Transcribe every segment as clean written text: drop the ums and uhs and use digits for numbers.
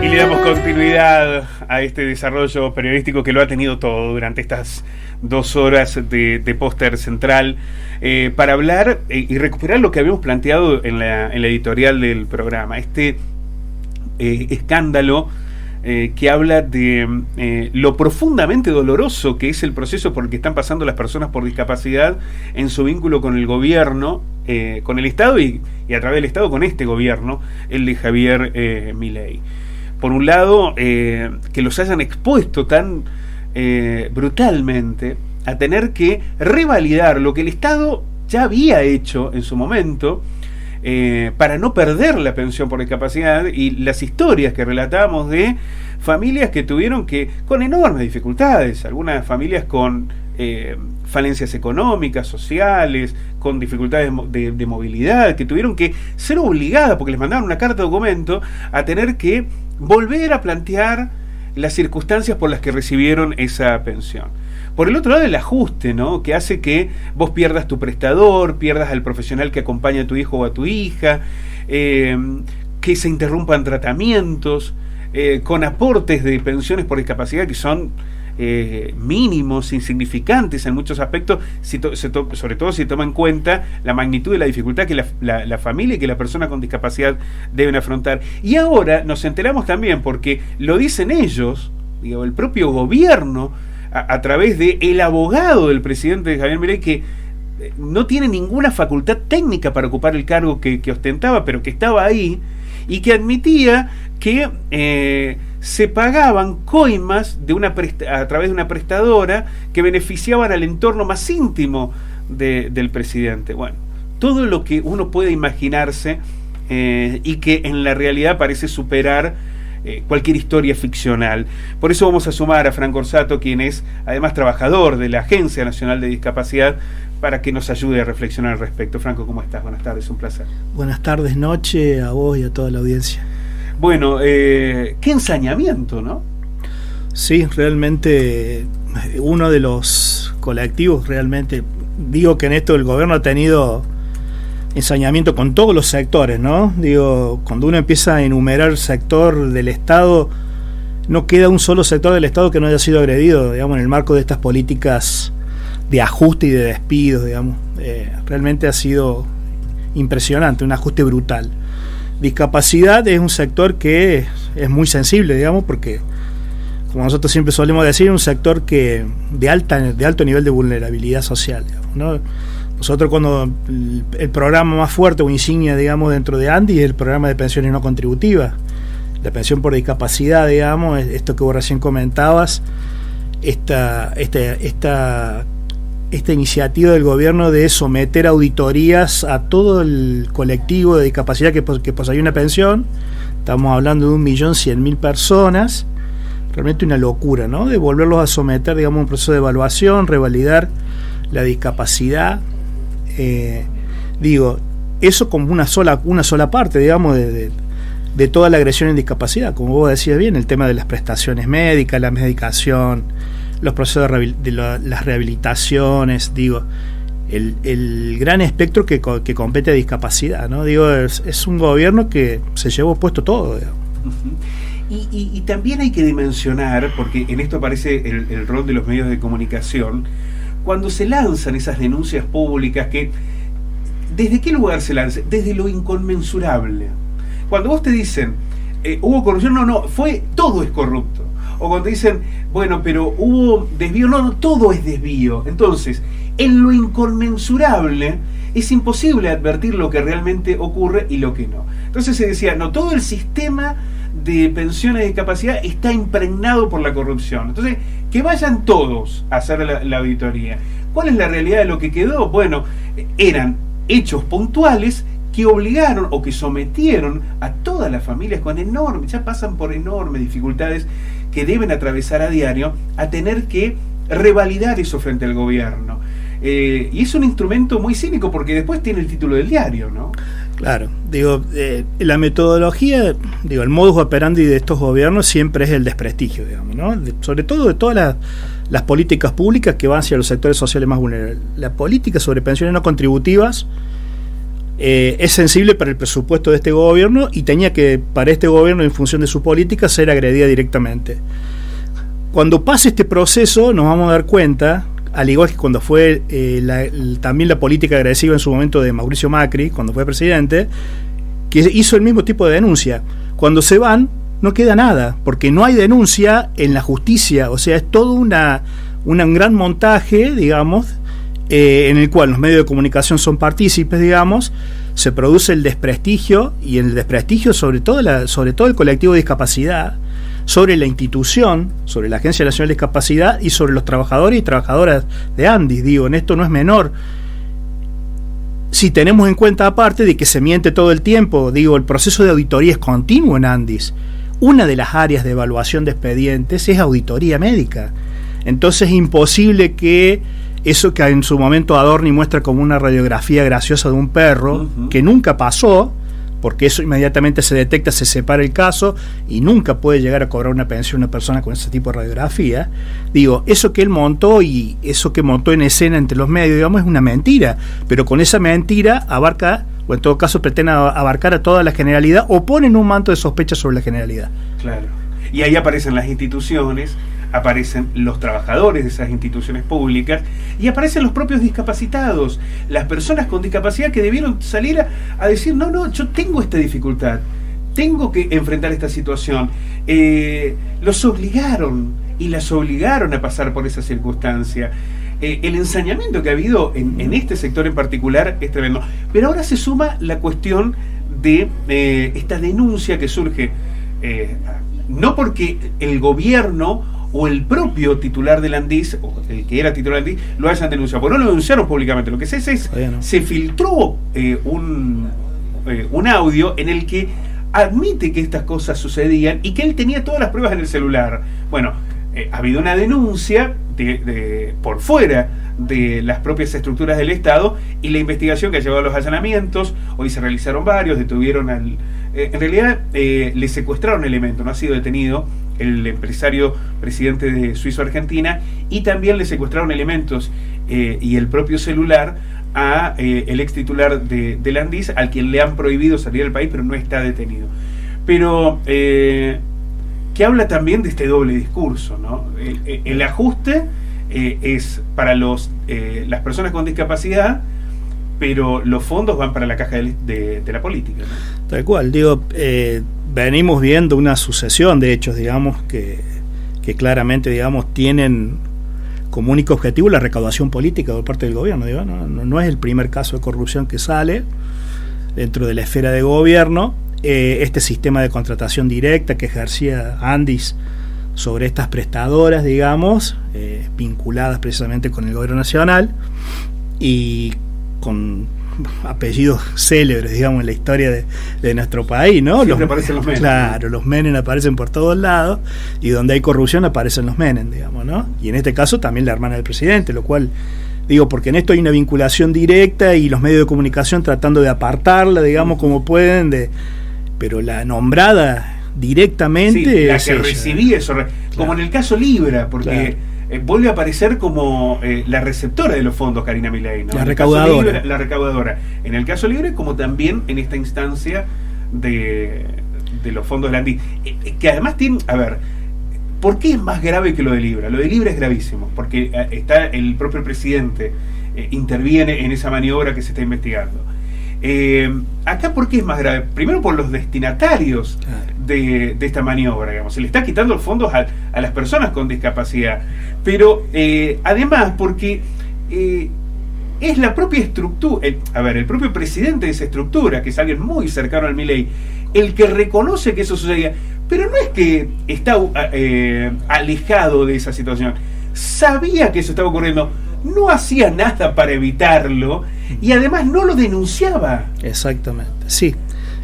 Y le damos continuidad a este desarrollo periodístico que lo ha tenido todo durante estas 2 horas de Póster Central, para hablar y recuperar lo que habíamos planteado en la editorial del programa. Este escándalo que habla de lo profundamente doloroso que es el proceso por el que están pasando las personas por discapacidad en su vínculo con el gobierno, con el Estado y a través del Estado con este gobierno, el de Javier Milei. Por un lado, que los hayan expuesto tan brutalmente a tener que revalidar lo que el Estado ya había hecho en su momento, para no perder la pensión por discapacidad, y las historias que relatamos de familias que tuvieron que, con enormes dificultades, algunas familias con falencias económicas, sociales, con dificultades de movilidad, que tuvieron que ser obligadas, porque les mandaron una carta de documento, a tener que volver a plantear las circunstancias por las que recibieron esa pensión. Por el otro lado, el ajuste, ¿no?, que hace que vos pierdas tu prestador, pierdas al profesional que acompaña a tu hijo o a tu hija, que se interrumpan tratamientos, con aportes de pensiones por discapacidad que son mínimos, insignificantes en muchos aspectos, sobre todo si toma en cuenta la magnitud de la dificultad que la familia y que la persona con discapacidad deben afrontar. Y ahora nos enteramos también, porque lo dicen ellos, digo, el propio gobierno, a través de el abogado del presidente Javier Milei, que no tiene ninguna facultad técnica para ocupar el cargo que ostentaba, pero que estaba ahí, y que admitía que se pagaban coimas a través de una prestadora que beneficiaban al entorno más íntimo del presidente. Bueno, todo lo que uno puede imaginarse, y que en la realidad parece superar cualquier historia ficcional. Por eso vamos a sumar a Franco Orsato, quien es además trabajador de la Agencia Nacional de Discapacidad, para que nos ayude a reflexionar al respecto. Franco, ¿cómo estás? Buenas tardes, un placer. Buenas tardes, noche, a vos y a toda la audiencia. Bueno, qué ensañamiento, ¿no? Sí, realmente uno de los colectivos, realmente, digo que en esto el gobierno ha tenido ensañamiento con todos los sectores, ¿no? Digo, cuando uno empieza a enumerar el sector del Estado, no queda un solo sector del Estado que no haya sido agredido, digamos, en el marco de estas políticas de ajuste y de despidos, digamos. Realmente ha sido impresionante, un ajuste brutal. Discapacidad es un sector que es muy sensible, digamos, porque, como nosotros siempre solemos decir, es un sector que de alto nivel de vulnerabilidad social, digamos, ¿no? Nosotros, cuando el programa más fuerte o insignia, digamos, dentro de ANDI es el programa de pensiones no contributivas, la pensión por discapacidad, digamos, esto que vos recién comentabas, esta iniciativa del gobierno de someter auditorías a todo el colectivo de discapacidad que posee una pensión. Estamos hablando de 1.100.000 personas, realmente una locura, ¿no? De volverlos a someter, digamos, a un proceso de evaluación, revalidar la discapacidad. Digo, eso como una sola parte, digamos, de toda la agresión en discapacidad. Como vos decías bien, el tema de las prestaciones médicas, la medicación, los procesos de las rehabilitaciones, digo, el gran espectro que compete a discapacidad, ¿no? Digo, es un gobierno que se llevó puesto todo, digamos. Y también hay que dimensionar, porque en esto aparece el rol de los medios de comunicación, cuando se lanzan esas denuncias públicas, que ¿desde qué lugar se lanzan? Desde lo inconmensurable. Cuando vos te dicen, hubo corrupción, no, todo es corrupto. O cuando dicen, bueno, pero hubo desvío, no, todo es desvío. Entonces, en lo inconmensurable es imposible advertir lo que realmente ocurre y lo que no. Entonces se decía, no, todo el sistema de pensiones de discapacidad está impregnado por la corrupción. Entonces, que vayan todos a hacer la auditoría. ¿Cuál es la realidad de lo que quedó? Bueno, eran hechos puntuales que obligaron o que sometieron a todas las familias ya pasan por enormes dificultades que deben atravesar a diario, a tener que revalidar eso frente al gobierno. Y es un instrumento muy cínico, porque después tiene el título del diario, ¿no? Claro, digo, la metodología, digo, el modus operandi de estos gobiernos siempre es el desprestigio, digamos, ¿no? Sobre todo de todas las políticas públicas que van hacia los sectores sociales más vulnerables. La política sobre pensiones no contributivas es sensible para el presupuesto de este gobierno y tenía que, para este gobierno, en función de su política, ser agredida directamente. Cuando pase este proceso nos vamos a dar cuenta, al igual que cuando fue también la política agresiva en su momento de Mauricio Macri, cuando fue presidente, que hizo el mismo tipo de denuncia. Cuando se van, no queda nada, porque no hay denuncia en la justicia, o sea, es todo un gran montaje, digamos, en el cual los medios de comunicación son partícipes, digamos, se produce el desprestigio, y el desprestigio sobre todo el colectivo de discapacidad, sobre la institución, sobre la Agencia Nacional de Discapacidad y sobre los trabajadores y trabajadoras de Andis. Digo, en esto no es menor. Si tenemos en cuenta, aparte de que se miente todo el tiempo, digo, el proceso de auditoría es continuo en Andis. Una de las áreas de evaluación de expedientes es auditoría médica. Entonces es imposible que eso que en su momento Adorni muestra como una radiografía graciosa de un perro, que nunca pasó, porque eso inmediatamente se detecta, se separa el caso y nunca puede llegar a cobrar una pensión una persona con ese tipo de radiografía. Digo, eso que él montó y eso que montó en escena entre los medios, digamos, es una mentira, pero con esa mentira abarca, o en todo caso pretende abarcar a toda la generalidad, o ponen un manto de sospecha sobre la generalidad. Claro. Y ahí aparecen las instituciones, aparecen los trabajadores de esas instituciones públicas y aparecen los propios discapacitados, las personas con discapacidad que debieron salir a decir, no, yo tengo esta dificultad, tengo que enfrentar esta situación. Los obligaron y las obligaron a pasar por esa circunstancia. El ensañamiento que ha habido en este sector en particular es tremendo. Pero ahora se suma la cuestión de esta denuncia que surge, no porque el gobierno o el propio titular del Andis, o el que era titular del Andis, lo hayan denunciado, porque no lo denunciaron públicamente. Lo que se hace es, se filtró un audio en el que admite que estas cosas sucedían y que él tenía todas las pruebas en el celular. Bueno, ha habido una denuncia por fuera de las propias estructuras del Estado y la investigación que ha llevado a los allanamientos. Hoy se realizaron varios, detuvieron en realidad le secuestraron elementos, no ha sido detenido el empresario presidente de Suizo Argentina, y también le secuestraron elementos y el propio celular a el ex titular del Andis, al quien le han prohibido salir del país, pero no está detenido. Pero que habla también de este doble discurso, ¿no? El ajuste es para las personas con discapacidad, pero los fondos van para la caja de la política, ¿no? Tal cual, digo, venimos viendo una sucesión de hechos, digamos, que claramente, digamos, tienen como único objetivo la recaudación política por parte del gobierno. Digo, no es el primer caso de corrupción que sale dentro de la esfera de gobierno. Este sistema de contratación directa que ejercía Andis sobre estas prestadoras, digamos, vinculadas precisamente con el gobierno nacional y con apellidos célebres, digamos, en la historia de nuestro país, ¿no? Siempre aparecen los Menem. Claro, los Menem aparecen por todos lados, y donde hay corrupción aparecen los Menem, digamos, ¿no? Y en este caso también la hermana del presidente, lo cual, digo, porque en esto hay una vinculación directa y los medios de comunicación tratando de apartarla, digamos, como pueden, pero la nombrada directamente... Sí, la que recibía eso, como en el caso Libra, porque... vuelve a aparecer como la receptora de los fondos, Karina Milei, ¿no? La recaudadora. Libre, la recaudadora. En el caso Libre, como también en esta instancia de los fondos de la Andis. Que además tiene, a ver, ¿por qué es más grave que lo de Libra? Lo de Libra es gravísimo, porque está el propio presidente, interviene en esa maniobra que se está investigando. Acá, ¿por qué es más grave? Primero por los destinatarios de esta maniobra, digamos. Se le está quitando los fondos a las personas con discapacidad, pero además porque es la propia estructura, el propio presidente de esa estructura, que es alguien muy cercano al Milei, el que reconoce que eso sucedía, pero no es que está alejado de esa situación, sabía que eso estaba ocurriendo, no hacía nada para evitarlo y además no lo denunciaba. Exactamente, sí.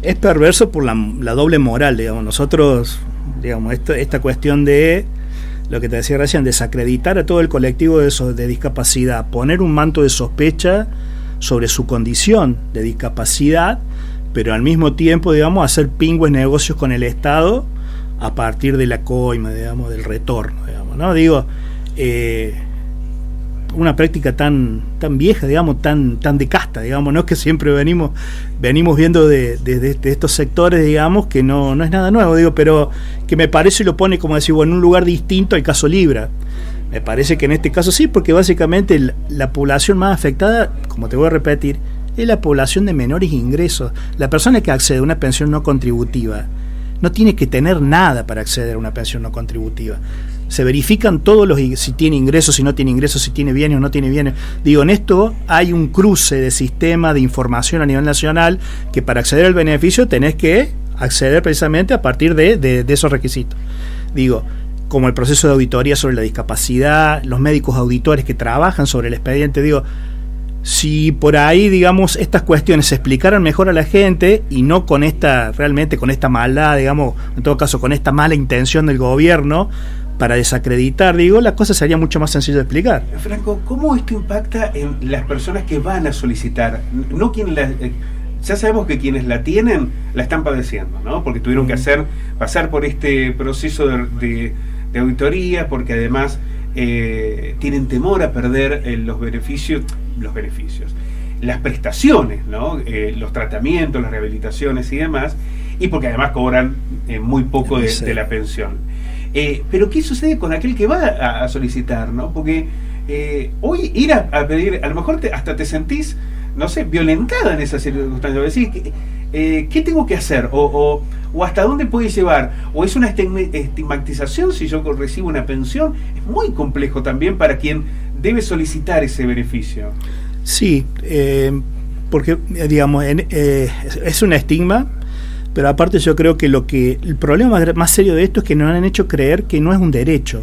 Es perverso por la doble moral, digamos. Nosotros, digamos, esta cuestión de lo que te decía recién, desacreditar a todo el colectivo de discapacidad, poner un manto de sospecha sobre su condición de discapacidad, pero al mismo tiempo, digamos, hacer pingües negocios con el Estado a partir de la coima, digamos, del retorno, digamos, ¿no? Digo, una práctica tan vieja, digamos, tan de casta, digamos, ¿no? Que siempre venimos viendo de estos sectores, digamos, que no es nada nuevo, digo, pero que me parece lo pone, como decir, en un lugar distinto al caso Libra. Me parece que en este caso sí, porque básicamente la población más afectada, como te voy a repetir, es la población de menores ingresos. La persona que accede a una pensión no contributiva no tiene que tener nada para acceder a una pensión no contributiva. Se verifican todos si tiene ingresos, si no tiene ingresos, si tiene bienes o no tiene bienes. Digo, en esto hay un cruce de sistema de información a nivel nacional que para acceder al beneficio tenés que acceder precisamente a partir de esos requisitos. Digo, como el proceso de auditoría sobre la discapacidad, los médicos auditores que trabajan sobre el expediente, digo, si por ahí, digamos, estas cuestiones se explicaran mejor a la gente y no con realmente con esta maldad, digamos, en todo caso con esta mala intención del gobierno para desacreditar, digo, la cosa sería mucho más sencilla de explicar. Franco, ¿cómo esto impacta en las personas que van a solicitar? No ya sabemos que quienes la tienen la están padeciendo, ¿no? Porque tuvieron que pasar por este proceso de auditoría, porque además tienen temor a perder los beneficios, las prestaciones, ¿no? Los tratamientos, las rehabilitaciones y demás, y porque además cobran muy poco de la pensión. Pero ¿qué sucede con aquel que va a solicitar, ¿no? Porque hoy ir a pedir, a lo mejor hasta te sentís, no sé, violentada en esa circunstancia. Decís, ¿qué tengo que hacer? O hasta dónde puede llevar, o es una estigmatización si yo recibo una pensión. Es muy complejo también para quien debe solicitar ese beneficio. Sí, porque digamos es un estigma, pero aparte yo creo que el problema más serio de esto es que nos han hecho creer que no es un derecho,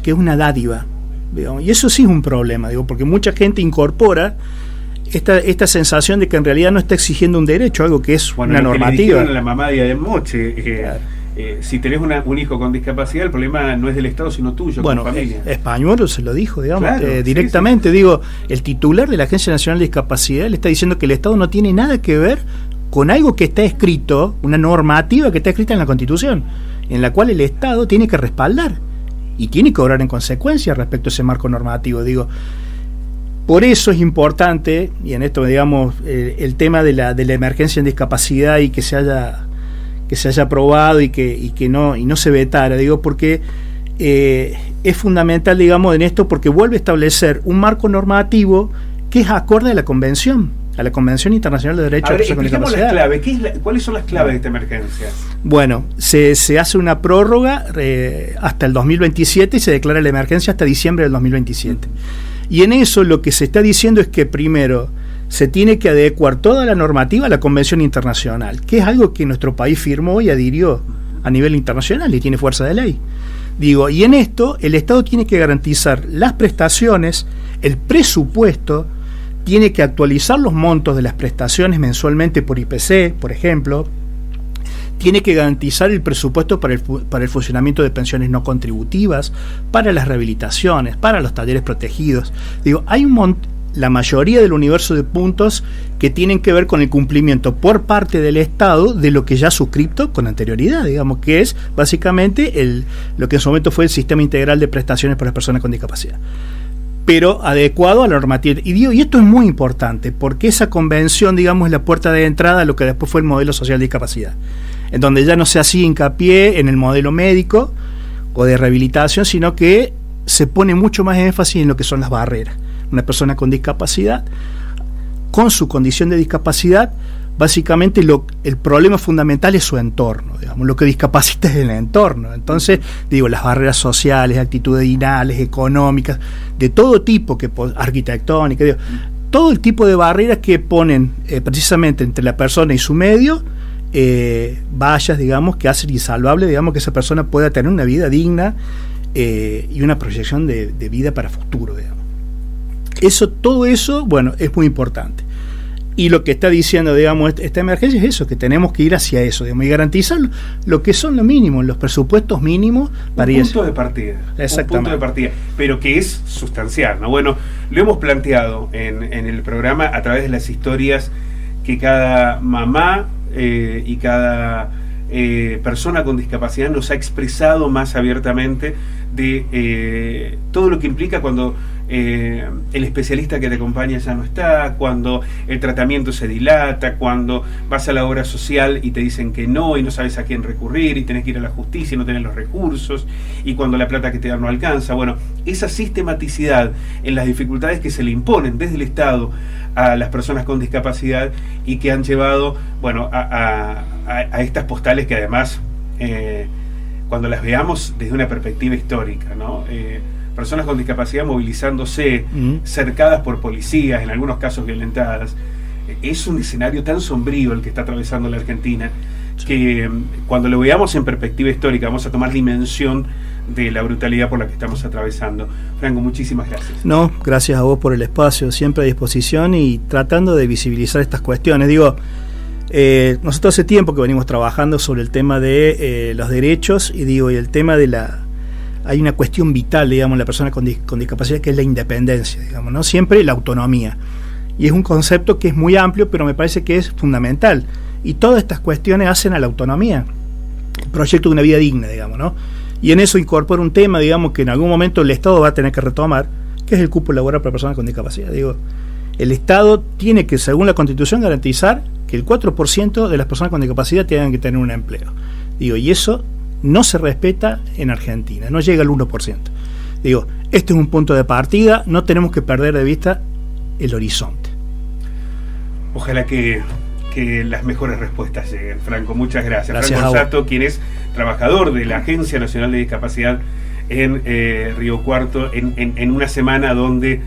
que es una dádiva, digamos, y eso sí es un problema, digo, porque mucha gente incorpora esta sensación de que en realidad no está exigiendo un derecho, algo que es una normativa. A la mamá de Moche, claro. Si tenés un hijo con discapacidad, el problema no es del Estado sino tuyo, como familia. Español se lo dijo, digamos, claro, directamente. Sí. Digo, el titular de la Agencia Nacional de Discapacidad le está diciendo que el Estado no tiene nada que ver con algo que está escrito, una normativa que está escrita en la Constitución, en la cual el Estado tiene que respaldar y tiene que obrar en consecuencia respecto a ese marco normativo. Digo, por eso es importante, y en esto, digamos, el tema de la emergencia en discapacidad y que se haya aprobado y que no se vetara, digo, porque es fundamental, digamos, en esto, porque vuelve a establecer un marco normativo que es acorde a la Convención Internacional de Derechos de Personas con Discapacidad. Las claves. ¿Cuáles son las claves de esta emergencia? Bueno, se hace una prórroga hasta el 2027 y se declara la emergencia hasta diciembre del 2027. Y en eso lo que se está diciendo es que primero se tiene que adecuar toda la normativa a la Convención Internacional, que es algo que nuestro país firmó y adhirió a nivel internacional y tiene fuerza de ley. Digo, y en esto el Estado tiene que garantizar las prestaciones, el presupuesto, tiene que actualizar los montos de las prestaciones mensualmente por IPC, por ejemplo, tiene que garantizar el presupuesto para el funcionamiento de pensiones no contributivas, para las rehabilitaciones, para los talleres protegidos. Digo, hay la mayoría del universo de puntos que tienen que ver con el cumplimiento por parte del Estado de lo que ya ha suscrito con anterioridad, digamos, que es básicamente lo que en su momento fue el Sistema Integral de Prestaciones para las Personas con Discapacidad, pero adecuado a la normativa. Y esto es muy importante, porque esa convención, digamos, es la puerta de entrada a lo que después fue el modelo social de discapacidad, en donde ya no se hacía hincapié en el modelo médico o de rehabilitación, sino que se pone mucho más énfasis en lo que son las barreras. Una persona con discapacidad, con su condición de discapacidad, básicamente el problema fundamental es su entorno, digamos, lo que discapacita es el entorno. Entonces, digo, las barreras sociales, actitudinales, económicas, de todo tipo, arquitectónicas, digo, todo el tipo de barreras que ponen precisamente entre la persona y su medio, vallas, digamos, que hacen insalvable, digamos, que esa persona pueda tener una vida digna y una proyección de vida para futuro, digamos. Todo eso, bueno, es muy importante. Y lo que está diciendo, digamos, esta emergencia es eso, que tenemos que ir hacia eso, digamos, y garantizar lo que son lo mínimo, los presupuestos mínimos para un punto de partida. Exactamente. Un punto de partida, pero que es sustancial, ¿no? Bueno, lo hemos planteado en el programa a través de las historias que cada mamá y cada persona con discapacidad nos ha expresado más abiertamente de todo lo que implica cuando el especialista que te acompaña ya no está, cuando el tratamiento se dilata, cuando vas a la obra social y te dicen que no y no sabes a quién recurrir y tenés que ir a la justicia y no tenés los recursos, y cuando la plata que te dan no alcanza. Bueno, esa sistematicidad en las dificultades que se le imponen desde el Estado a las personas con discapacidad y que han llevado, bueno, a estas postales que además, cuando las veamos desde una perspectiva histórica, ¿no? Personas con discapacidad movilizándose, cercadas por policías, en algunos casos violentadas. Es un escenario tan sombrío el que está atravesando la Argentina, que cuando lo veamos en perspectiva histórica vamos a tomar dimensión de la brutalidad por la que estamos atravesando. Franco, muchísimas gracias. No, gracias a vos por el espacio, siempre a disposición y tratando de visibilizar estas cuestiones. Digo, nosotros hace tiempo que venimos trabajando sobre el tema de los derechos y el tema de hay una cuestión vital, digamos, en la persona con discapacidad, que es la independencia, digamos, ¿no? Siempre la autonomía. Y es un concepto que es muy amplio, pero me parece que es fundamental. Y todas estas cuestiones hacen a la autonomía, el proyecto de una vida digna, digamos, ¿no? Y en eso incorpora un tema, digamos, que en algún momento el Estado va a tener que retomar, que es el cupo laboral para personas con discapacidad. El Estado tiene que, según la Constitución, garantizar que el 4% de las personas con discapacidad tengan que tener un empleo. Y eso no se respeta en Argentina, no llega al 1%. Este es un punto de partida, no tenemos que perder de vista el horizonte. Ojalá que las mejores respuestas lleguen, Franco. Muchas gracias. Gracias Franco Orsato, quien es trabajador de la Agencia Nacional de Discapacidad en Río Cuarto, en una semana donde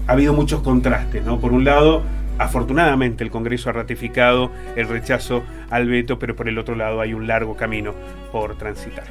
ha habido muchos contrastes, ¿no? Por un lado, afortunadamente el Congreso ha ratificado el rechazo al veto, pero por el otro lado hay un largo camino por transitar.